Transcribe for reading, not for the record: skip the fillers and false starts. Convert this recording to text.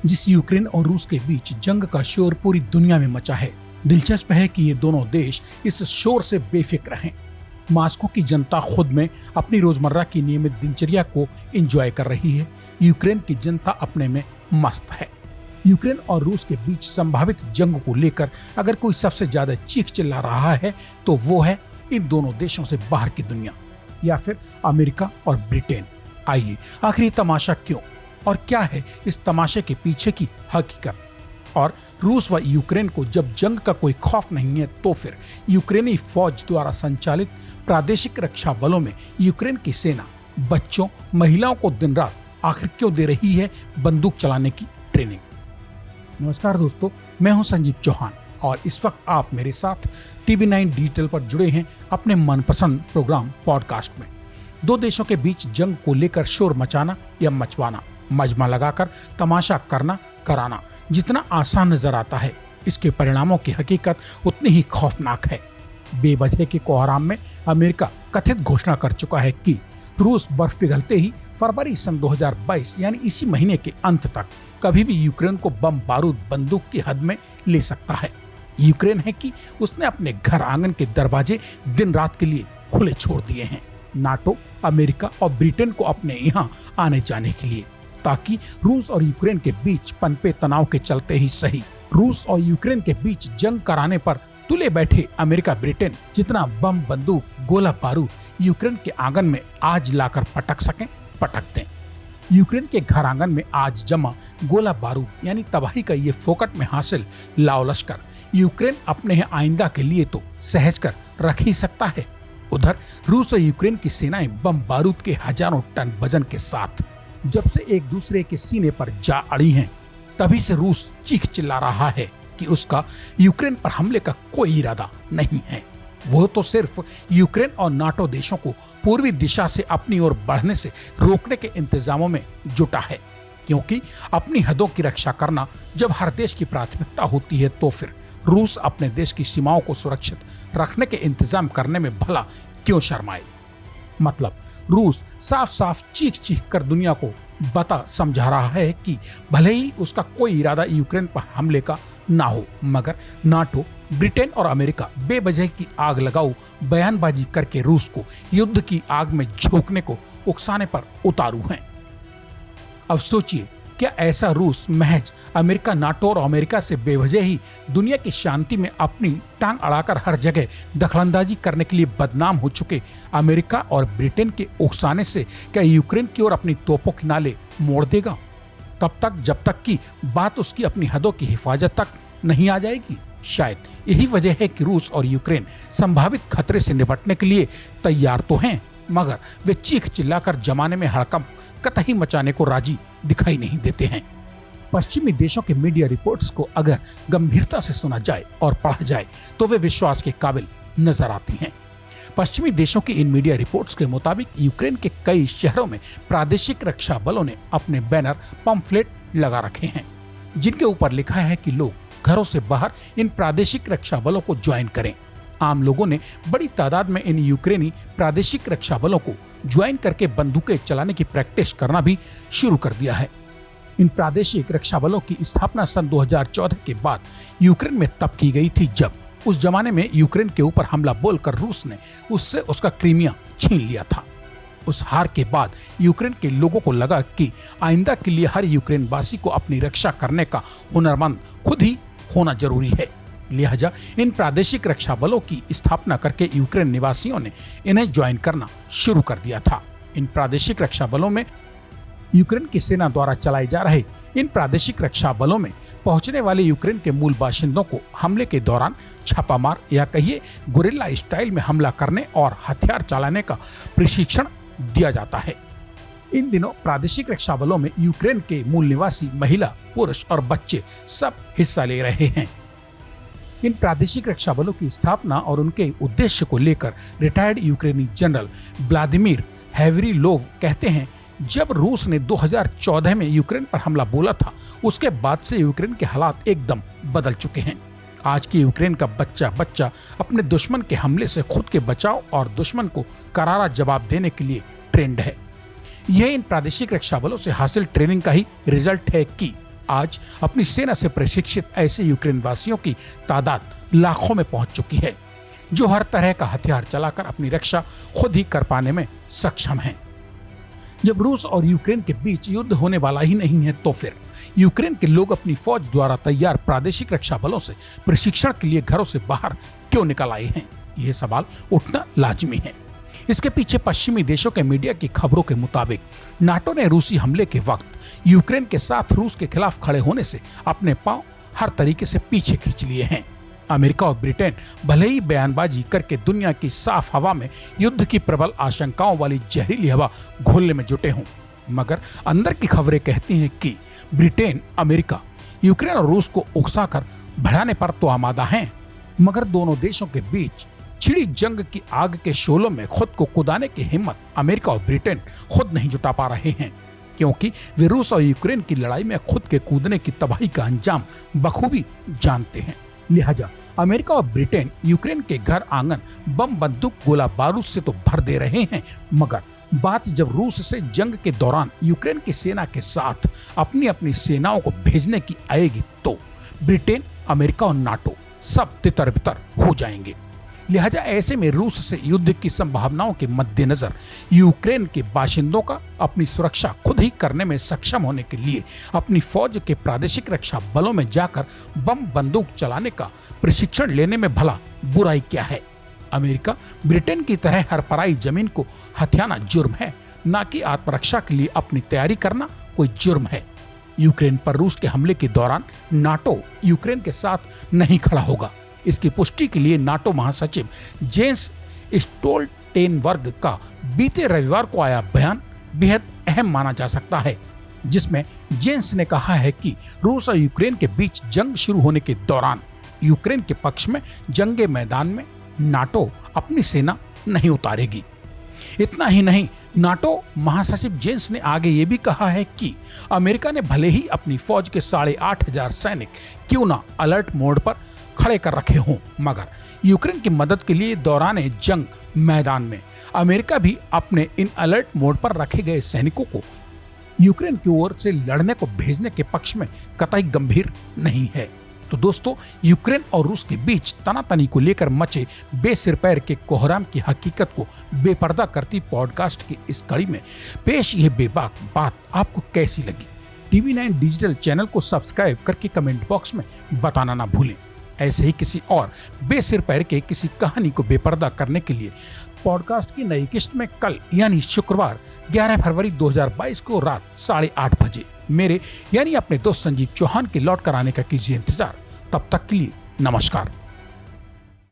जिस यूक्रेन और रूस के बीच जंग का शोर पूरी दुनिया में मचा है। दिलचस्प है कि ये दोनों देश इस शोर से बेफिक्र हैं। मॉस्को की जनता खुद में अपनी रोजमर्रा की नियमित दिनचर्या को एंजॉय कर रही है। यूक्रेन की जनता अपने में मस्त है। यूक्रेन और रूस के बीच संभावित जंग को लेकर अगर कोई सबसे ज्यादा चीख चिल्ला रहा है तो वो है इन दोनों देशों से बाहर की दुनिया, या फिर अमेरिका और ब्रिटेन। आइए, आखिर ये तमाशा क्यों और क्या है इस तमाशे के पीछे की हकीकत। और रूस व यूक्रेन को जब जंग का कोई खौफ नहीं है तो फिर यूक्रेनी फौज द्वारा संचालित प्रादेशिक रक्षा बलों में यूक्रेन की सेना बच्चों महिलाओं को दिन रात आखिर क्यों दे रही है बंदूक चलाने की ट्रेनिंग। नमस्कार दोस्तों, मैं हूं संजीव चौहान और इस वक्त आप मेरे साथ TV9 डिजिटल पर जुड़े हैं अपने मनपसंद प्रोग्राम पॉडकास्ट में। दो देशों के बीच जंग को लेकर शोर मचाना या मचवाना, मजमा लगाकर तमाशा करना कराना जितना आसान नजर आता है, इसके परिणामों की हकीकत उतनी ही खौफनाक है। बेवजह के कोहराम में अमेरिका कथित घोषणा कर चुका है कि रूस बर्फ पिघलते ही फरवरी सन 2022 यानी इसी महीने के अंत तक कभी भी यूक्रेन को बम बारूद बंदूक की हद में ले सकता है। यूक्रेन है कि उसने अपने घर आंगन के दरवाजे दिन रात के लिए खुले छोड़ दिए हैं नाटो, अमेरिका और ब्रिटेन को अपने यहाँ आने जाने के लिए, ताकि रूस और यूक्रेन के बीच पनपे तनाव के चलते ही सही रूस और यूक्रेन के बीच जंग कराने पर तुले बैठे अमेरिका ब्रिटेन जितना बम बंदूक गोला बारूद यूक्रेन के आंगन में आज लाकर पटक सकें पटक दें। यूक्रेन के घर आंगन में आज जमा गोला बारूद यानी तबाही का ये फोकट में हासिल लाओ लश्कर यूक्रेन अपने आइंदा के लिए तो सहज कर रख ही सकता है। उधर रूस और यूक्रेन की सेनाएं बम बारूद के हजारों टन वजन के साथ जब से एक दूसरे के सीने पर जा अड़ी हैं, तभी से रूस चीख चिल्ला रहा है कि उसका यूक्रेन पर हमले का कोई इरादा नहीं है। वो तो सिर्फ यूक्रेन और नाटो देशों को पूर्वी दिशा से अपनी ओर बढ़ने से रोकने के इंतजामों में जुटा है, क्योंकि अपनी हदों की रक्षा करना जब हर देश की प्राथमिकता होती है तो फिर रूस अपने देश की सीमाओं को सुरक्षित रखने के इंतजाम करने में भला क्यों शर्माए। मतलब रूस साफ साफ चीख चीख कर दुनिया को बता समझा रहा है कि भले ही उसका कोई इरादा यूक्रेन पर हमले का ना हो, मगर नाटो, ब्रिटेन और अमेरिका बेवजह की आग लगाऊ बयानबाजी करके रूस को युद्ध की आग में झोंकने को उकसाने पर उतारू हैं। अब सोचिए, क्या ऐसा रूस महज अमेरिका, नाटो और अमेरिका से बेवजह ही दुनिया की शांति में अपनी टांग अड़ाकर हर जगह दखलंदाजी करने के लिए बदनाम हो चुके अमेरिका और ब्रिटेन के उकसाने से क्या यूक्रेन की ओर अपनी तोपों के नाले मोड़ देगा, तब तक जब तक कि बात उसकी अपनी हदों की हिफाजत तक नहीं आ जाएगी? शायद यही वजह है कि रूस और यूक्रेन संभावित खतरे से निपटने के लिए तैयार तो हैं, मगर वे चीख चिल्लाकर जमाने में हड़कंप कतई मचाने को राजी दिखाई नहीं देते हैं। पश्चिमी देशों के मीडिया रिपोर्ट्स को अगर गंभीरता से सुना जाए और पढ़ा जाए तो वे विश्वास के काबिल नजर आती हैं। पश्चिमी देशों की इन मीडिया रिपोर्ट्स के मुताबिक यूक्रेन के कई शहरों में प्रादेशिक रक्षा बलों ने अपने बैनर, पंफलेट लगा रखे हैं, जिनके ऊपर लिखा है कि लोग घरों से बाहर इन प्रादेशिक रक्षा बलों को ज्वाइन करें। आम लोगों ने बड़ी तादाद में इन यूक्रेनी प्रादेशिक रक्षा बलों को ज्वाइन करके बंदूकें चलाने की प्रैक्टिस करना भी शुरू कर दिया है। इन प्रादेशिक रक्षा बलों की स्थापना सन 2014 के बाद यूक्रेन में तब की गई थी जब उस जमाने में यूक्रेन के ऊपर हमला बोलकर रूस ने उससे उसका क्रीमिया छीन लिया था। उस हार के बाद यूक्रेन के लोगों को लगा कि आइंदा के लिए हर यूक्रेन वासी को अपनी रक्षा करने का हुनरमंद खुद ही होना जरूरी है। लिहाजा इन प्रादेशिक रक्षा बलों की स्थापना करके यूक्रेन निवासियों ने इन्हें ज्वाइन करना शुरू कर दिया था। इन प्रादेशिक रक्षा बलों में यूक्रेन की सेना द्वारा चलाए जा रहे इन प्रादेशिक रक्षा बलों में पहुंचने वाले यूक्रेन के मूल बाशिंदों को हमले के दौरान छापामार या कहिए गुरिल्ला स्टाइल में हमला करने और हथियार चलाने का प्रशिक्षण दिया जाता है। इन दिनों प्रादेशिक रक्षा बलों में यूक्रेन के मूल निवासी महिला, पुरुष और बच्चे सब हिस्सा ले रहे हैं। इन प्रादेशिक रक्षा बलों की स्थापना और उनके उद्देश्य को लेकर रिटायर्ड यूक्रेनी जनरल व्लादिमीर हैवरिलोव कहते हैं, जब रूस ने 2014 में यूक्रेन पर हमला बोला था, उसके बाद से यूक्रेन के हालात एकदम बदल चुके हैं। आज की यूक्रेन का बच्चा बच्चा अपने दुश्मन के हमले से खुद के बचाव और दुश्मन को करारा जवाब देने के लिए ट्रेंड है। यह इन प्रादेशिक रक्षा बलों से हासिल ट्रेनिंग का ही रिजल्ट है कि आज अपनी सेना से प्रशिक्षित ऐसे यूक्रेन वासियों की तादाद लाखों में पहुंच चुकी है, जो हर तरह का हथियार चलाकर अपनी रक्षा खुद ही कर पाने में सक्षम हैं। जब रूस और यूक्रेन के बीच युद्ध होने वाला ही नहीं है, तो फिर यूक्रेन के लोग अपनी फौज द्वारा तैयार प्रादेशिक रक्षा बलों से प्रशिक्षण के लिए घरों से बाहर क्यों निकल आए हैं? यह सवाल उठना लाजमी है। इसके पीछे पश्चिमी देशों के मीडिया की खबरों के मुताबिक नाटो ने रूसी हमले के वक्त यूक्रेन के साथ रूस के खिलाफ खड़े होने से अपने पांव हर तरीके से पीछे खींच लिए हैं। अमेरिका और ब्रिटेन भले ही बयानबाजी करके दुनिया की साफ हवा में युद्ध की प्रबल आशंकाओं वाली जहरीली हवा घोलने में जुटे हों, मगर अंदर की खबरें कहती हैं कि ब्रिटेन, अमेरिका यूक्रेन और रूस को उकसाकर बढ़ाने पर तो आमादा हैं, मगर दोनों देशों के बीच छिड़ी जंग की आग के शोलों में खुद को कुदाने की हिम्मत अमेरिका और ब्रिटेन खुद नहीं जुटा पा रहे हैं, क्योंकि वे रूस और यूक्रेन की लड़ाई में खुद के कूदने की तबाही का अंजाम बखूबी जानते हैं। लिहाजा अमेरिका और ब्रिटेन यूक्रेन के घर आंगन बम, बंदूक, गोला बारूद से तो भर दे रहे हैं, मगर बात जब रूस से जंग के दौरान यूक्रेन की सेना के साथ अपनी अपनी सेनाओं को भेजने की आएगी, तो ब्रिटेन, अमेरिका और नाटो सब तितर बितर हो जाएंगे। लिहाजा ऐसे में रूस से युद्ध की संभावनाओं के मद्देनजर यूक्रेन के बाशिंदों का अपनी सुरक्षा खुद ही करने में सक्षम होने के लिए अपनी फौज के प्रादेशिक रक्षा बलों में जाकर बम, बंदूक चलाने का प्रशिक्षण लेने में भला बुराई क्या है? अमेरिका, ब्रिटेन की तरह हर पराई जमीन को हथियाना जुर्म है, न कि आत्मरक्षा के लिए अपनी तैयारी करना कोई जुर्म है। यूक्रेन पर रूस के हमले के दौरान नाटो यूक्रेन के साथ नहीं खड़ा होगा। इसकी पुष्टि के लिए नाटो महासचिव जेंस स्टोल्टेनबर्ग का बीते रविवार को आया बयान बेहद अहम माना जा सकता है, जिसमें जेंस ने कहा है कि रूस और यूक्रेन के बीच जंग शुरू होने के दौरान यूक्रेन के पक्ष में जंगे मैदान में नाटो अपनी सेना नहीं उतारेगी। इतना ही नहीं, नाटो महासचिव जेंस ने आगे ये भी कहा है कि अमेरिका ने भले ही अपनी फौज के 8,500 सैनिक क्यों ना अलर्ट मोड पर खड़े कर रखे हों, मगर यूक्रेन की मदद के लिए दौरान जंग मैदान में अमेरिका भी अपने इन अलर्ट मोड पर रखे गए सैनिकों को यूक्रेन की ओर से लड़ने को भेजने के पक्ष में कतई गंभीर नहीं है। तो दोस्तों, यूक्रेन और रूस के बीच तनातनी को लेकर मचे बेसिर पैर के कोहराम की हकीकत को बेपर्दा करती पॉडकास्ट की इस कड़ी में पेश यह बेबाक बात आपको कैसी लगी? TV9 डिजिटल चैनल को सब्सक्राइब करके कमेंट बॉक्स में बताना ना भूलें। ऐसे ही किसी और बेसिर पैर के किसी कहानी को बेपर्दा करने के लिए पॉडकास्ट की नई किस्त में कल यानी शुक्रवार 11 फरवरी 2022 को रात 8:30 बजे मेरे यानी अपने दोस्त संजीव चौहान के लौट कर आने का कीजिए इंतजार। तब तक के लिए नमस्कार।